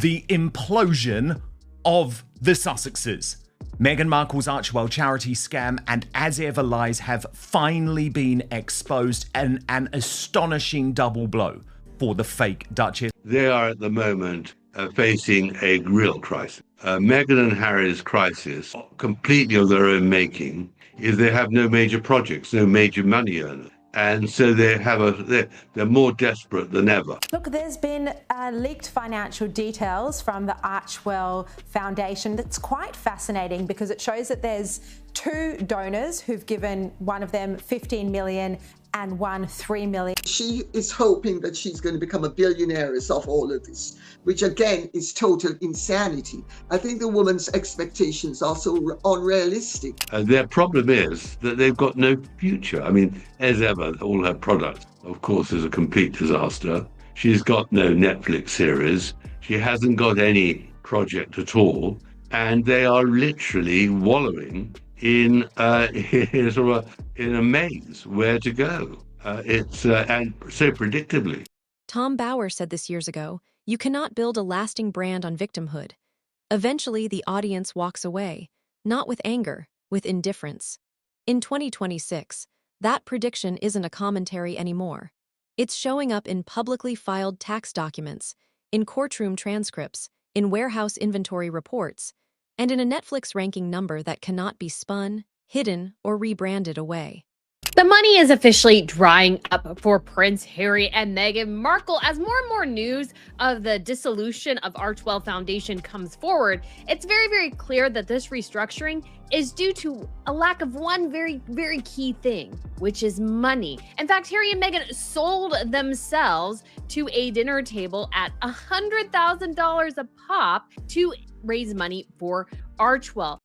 the implosion of the Sussexes. Meghan Markle's Archewell charity scam and as ever lies have finally been exposed, and an astonishing double blow for the fake Duchess. They are at the moment facing a real crisis. Meghan and Harry's crisis, completely of their own making, is they have no major projects, no major money earners. And so they're more desperate than ever. Look, there's been leaked financial details from the Archewell Foundation. That's quite fascinating because it shows that there's two donors who've given one of them 15 million and one 3 million. She is hoping that she's going to become a billionaire as of all of this, which again is total insanity. I think the woman's expectations are so unrealistic. Their problem is that they've got no future. I mean, as ever, all her products, of course, is a complete disaster. She's got no Netflix series. She hasn't got any project at all. And they are literally wallowing in a maze where to go. And so predictably. Tom Bower said this years ago, "You cannot build a lasting brand on victimhood. Eventually, the audience walks away, not with anger, with indifference." In 2026, that prediction isn't a commentary anymore. It's showing up in publicly filed tax documents, in courtroom transcripts, in warehouse inventory reports, and in a Netflix ranking number that cannot be spun, hidden, or rebranded away. The money is officially drying up for Prince Harry and Meghan Markle. As more and more news of the dissolution of Archewell Foundation comes forward, it's very, very clear that this restructuring is due to a lack of one very, very key thing, which is money. In fact, Harry and Meghan sold themselves to a dinner table at $100,000 a pop to raise money for Archewell.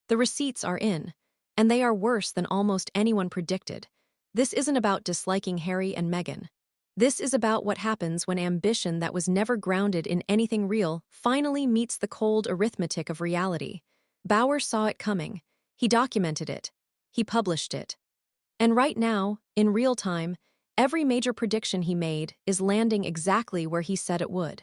The receipts are in, and they are worse than almost anyone predicted. This isn't about disliking Harry and Meghan. This is about what happens when ambition that was never grounded in anything real finally meets the cold arithmetic of reality. Bower saw it coming. He documented it. He published it. And right now, in real time, every major prediction he made is landing exactly where he said it would.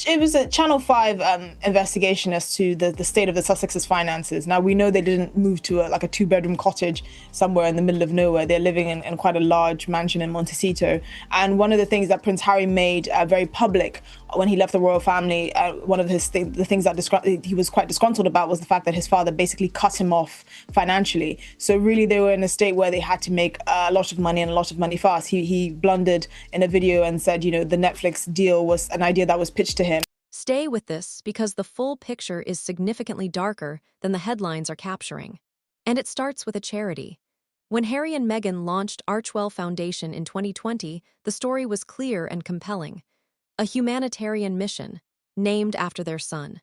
It was a Channel 5 investigation as to the state of the Sussexes' finances. Now, we know they didn't move to a two-bedroom cottage somewhere in the middle of nowhere. They're living in quite a large mansion in Montecito. And one of the things that Prince Harry made very public when he left the royal family, one of the things that he was quite disgruntled about was the fact that his father basically cut him off financially. So really, they were in a state where they had to make a lot of money and a lot of money fast. He blundered in a video and said, the Netflix deal was an idea that was pitched to him. Stay with this because the full picture is significantly darker than the headlines are capturing. And it starts with a charity. When Harry and Meghan launched Archewell Foundation in 2020, the story was clear and compelling. A humanitarian mission, named after their son.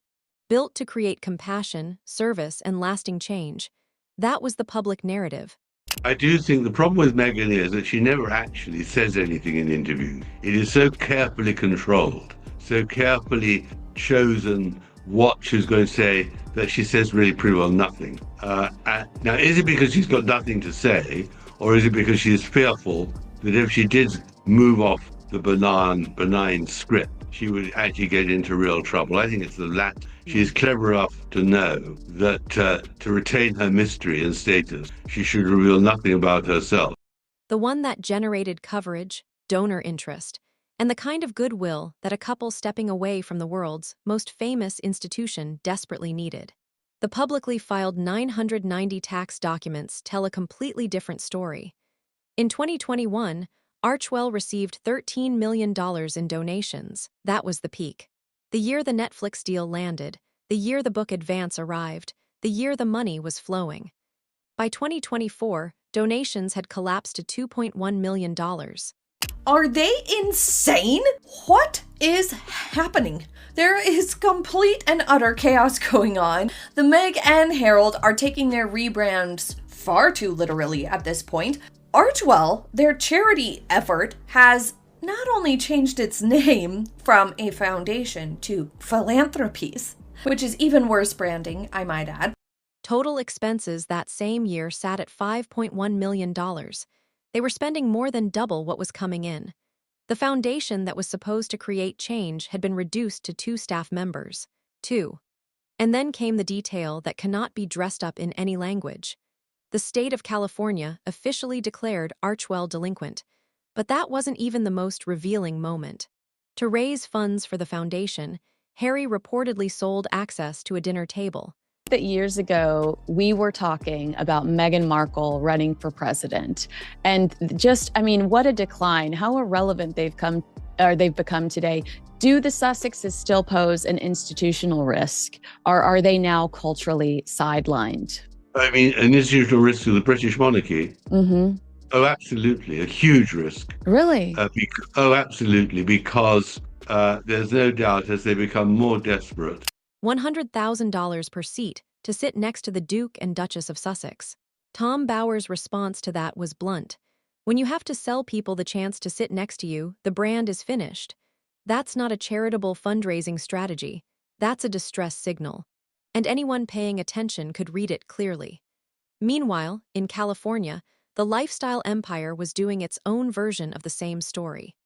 Built to create compassion, service, and lasting change. That was the public narrative. I do think the problem with Meghan is that she never actually says anything in interviews. It is so carefully controlled, so carefully chosen what she's going to say that she says really pretty well nothing. Now, is it because she's got nothing to say, or is it because she is fearful that if she did move off the benign script, she would actually get into real trouble? I think it's the latter. She's clever enough to know that to retain her mystery and status, she should reveal nothing about herself. The one that generated coverage, donor interest, and the kind of goodwill that a couple stepping away from the world's most famous institution desperately needed. The publicly filed 990 tax documents tell a completely different story. In 2021, Archewell received $13 million in donations. That was the peak. The year the Netflix deal landed, the year the book Advance arrived, the year the money was flowing. By 2024, donations had collapsed to $2.1 million. Are they insane? What is happening? There is complete and utter chaos going on. The Meg and Harold are taking their rebrands far too literally at this point. Archewell, their charity effort, has not only changed its name from a foundation to philanthropies, which is even worse branding, I might add. Total expenses that same year sat at $5.1 million. They were spending more than double what was coming in. The foundation that was supposed to create change had been reduced to 2 staff members. 2. And then came the detail that cannot be dressed up in any language. The state of California officially declared Archewell delinquent, but that wasn't even the most revealing moment. To raise funds for the foundation, Harry reportedly sold access to a dinner table. That years ago, we were talking about Meghan Markle running for president. And just, I mean, what a decline, how irrelevant they've become today. Do the Sussexes still pose an institutional risk, or are they now culturally sidelined? I mean, an institutional risk to the British monarchy? Mm-hmm. Oh, absolutely. A huge risk. Really? Absolutely, because there's no doubt as they become more desperate. $100,000 per seat to sit next to the Duke and Duchess of Sussex. Tom Bower's response to that was blunt. When you have to sell people the chance to sit next to you, the brand is finished. That's not a charitable fundraising strategy. That's a distress signal. And anyone paying attention could read it clearly. Meanwhile, in California, the lifestyle empire was doing its own version of the same story.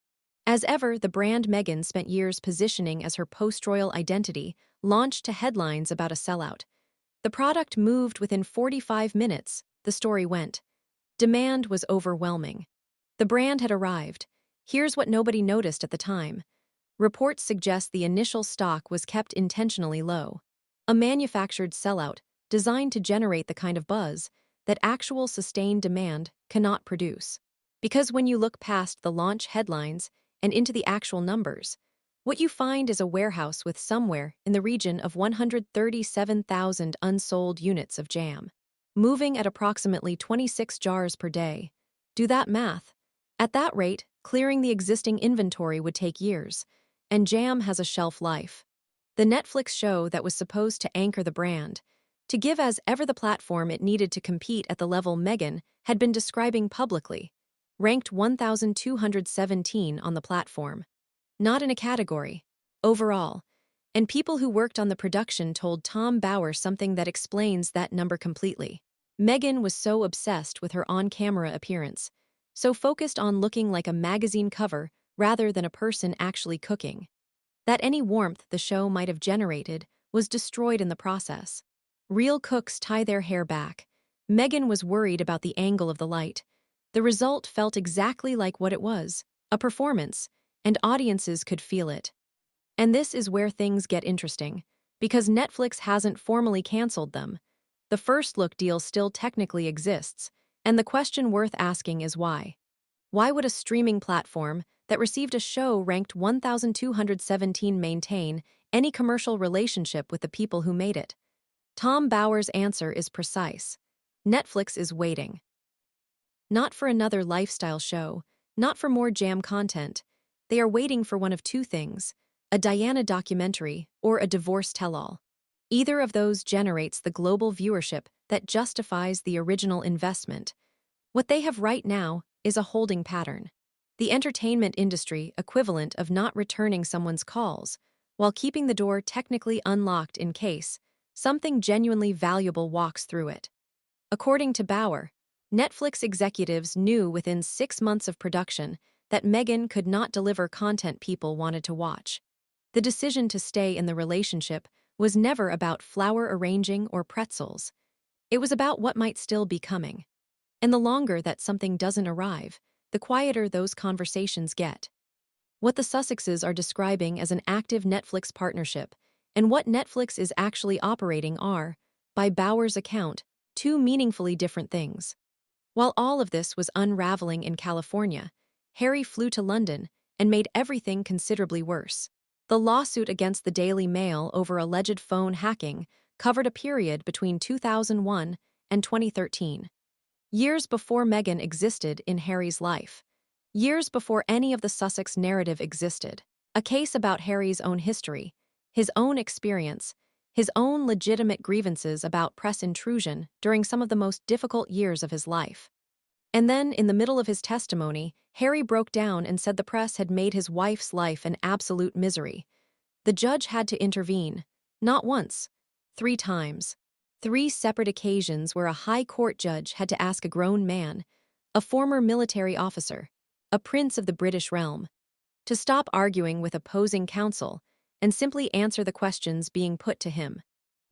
As ever, the brand Meghan spent years positioning as her post-royal identity launched to headlines about a sellout. The product moved within 45 minutes, the story went. Demand was overwhelming. The brand had arrived. Here's what nobody noticed at the time. Reports suggest the initial stock was kept intentionally low. A manufactured sellout designed to generate the kind of buzz that actual sustained demand cannot produce. Because when you look past the launch headlines and into the actual numbers, what you find is a warehouse with somewhere in the region of 137,000 unsold units of jam, moving at approximately 26 jars per day. Do that math. At that rate, clearing the existing inventory would take years, and jam has a shelf life. The Netflix show that was supposed to anchor the brand, to give as ever the platform it needed to compete at the level Meghan had been describing publicly, ranked 1,217 on the platform. Not in a category, overall. And people who worked on the production told Tom Bower something that explains that number completely. Meghan was so obsessed with her on-camera appearance, so focused on looking like a magazine cover rather than a person actually cooking, that any warmth the show might have generated was destroyed in the process. Real cooks tie their hair back. Meghan was worried about the angle of the light. The result felt exactly like what it was, a performance, and audiences could feel it. And this is where things get interesting, because Netflix hasn't formally canceled them. The first look deal still technically exists, and the question worth asking is why. Why would a streaming platform that received a show ranked 1,217 maintain any commercial relationship with the people who made it? Tom Bower's answer is precise. Netflix is waiting. Not for another lifestyle show, not for more jam content. They are waiting for one of two things: a Diana documentary or a divorce tell-all. Either of those generates the global viewership that justifies the original investment. What they have right now is a holding pattern. The entertainment industry equivalent of not returning someone's calls, while keeping the door technically unlocked in case something genuinely valuable walks through it. According to Bower, Netflix executives knew within 6 months of production that Meghan could not deliver content people wanted to watch. The decision to stay in the relationship was never about flower arranging or pretzels. It was about what might still be coming. And the longer that something doesn't arrive, the quieter those conversations get. What the Sussexes are describing as an active Netflix partnership and what Netflix is actually operating are, by Bower's account, two meaningfully different things. While all of this was unraveling in California, Harry flew to London and made everything considerably worse. The lawsuit against the Daily Mail over alleged phone hacking covered a period between 2001 and 2013. Years before Meghan existed in Harry's life. Years before any of the Sussex narrative existed. A case about Harry's own history, his own experience, his own legitimate grievances about press intrusion during some of the most difficult years of his life. And then, in the middle of his testimony, Harry broke down and said the press had made his wife's life an absolute misery. The judge had to intervene, not once, 3 times. 3 separate occasions where a high court judge had to ask a grown man, a former military officer, a prince of the British realm, to stop arguing with opposing counsel and simply answer the questions being put to him.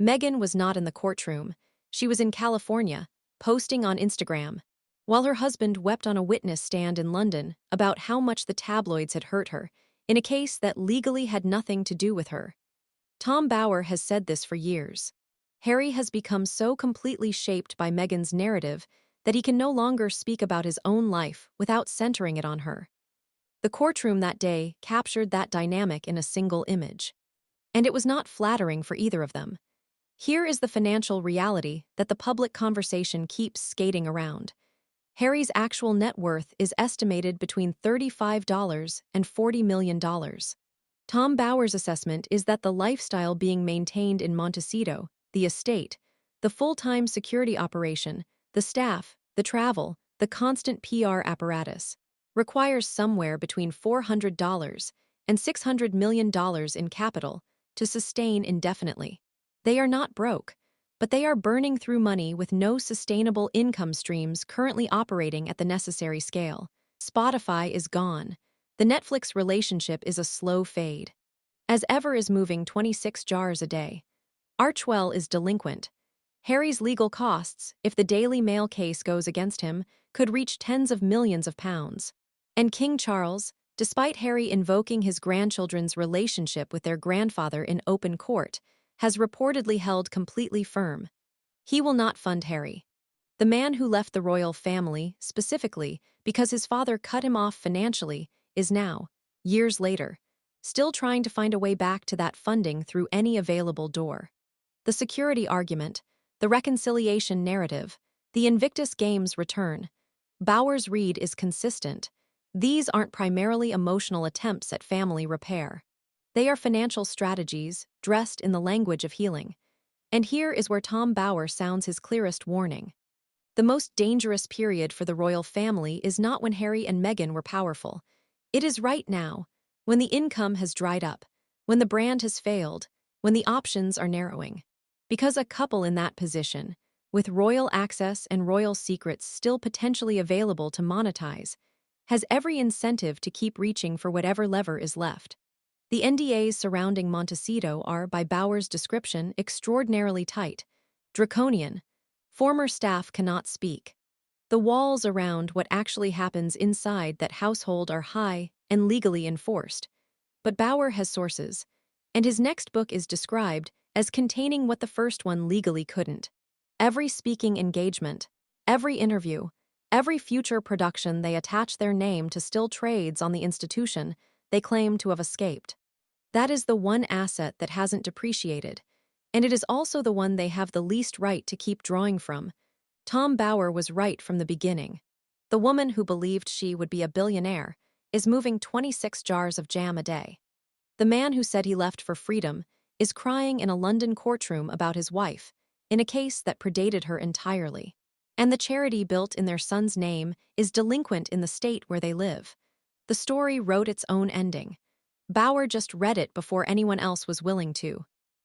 Meghan was not in the courtroom. She was in California, posting on Instagram, while her husband wept on a witness stand in London about how much the tabloids had hurt her, in a case that legally had nothing to do with her. Tom Bower has said this for years. Harry has become so completely shaped by Meghan's narrative that he can no longer speak about his own life without centering it on her. The courtroom that day captured that dynamic in a single image. And it was not flattering for either of them. Here is the financial reality that the public conversation keeps skating around. Harry's actual net worth is estimated between $35 and $40 million. Tom Bower's assessment is that the lifestyle being maintained in Montecito, the estate, the full-time security operation, the staff, the travel, the constant PR apparatus, requires somewhere between $400 and $600 million in capital to sustain indefinitely. They are not broke, but they are burning through money with no sustainable income streams currently operating at the necessary scale. Spotify is gone. The Netflix relationship is a slow fade. As Ever is moving 26 jars a day. Archewell is delinquent. Harry's legal costs, if the Daily Mail case goes against him, could reach tens of millions of pounds. And King Charles, despite Harry invoking his grandchildren's relationship with their grandfather in open court, has reportedly held completely firm. He will not fund Harry. The man who left the royal family, specifically because his father cut him off financially, is now, years later, still trying to find a way back to that funding through any available door. The security argument, the reconciliation narrative, the Invictus Games return. Bower's read is consistent. These aren't primarily emotional attempts at family repair. They are financial strategies dressed in the language of healing. And here is where Tom Bower sounds his clearest warning. The most dangerous period for the royal family is not when Harry and Meghan were powerful. It is right now, when the income has dried up, when the brand has failed, when the options are narrowing. Because a couple in that position, with royal access and royal secrets still potentially available to monetize, has every incentive to keep reaching for whatever lever is left. The NDAs surrounding Montecito are, by Bower's description, extraordinarily tight, draconian. Former staff cannot speak. The walls around what actually happens inside that household are high and legally enforced. But Bower has sources, and his next book is described as containing what the first one legally couldn't. Every speaking engagement, every interview, every future production they attach their name to still trades on the institution they claim to have escaped. That is the one asset that hasn't depreciated, and it is also the one they have the least right to keep drawing from. Tom Bower was right from the beginning. The woman who believed she would be a billionaire is moving 26 jars of jam a day. The man who said he left for freedom is crying in a London courtroom about his wife, in a case that predated her entirely. And the charity built in their son's name is delinquent in the state where they live. The story wrote its own ending. Bower just read it before anyone else was willing to.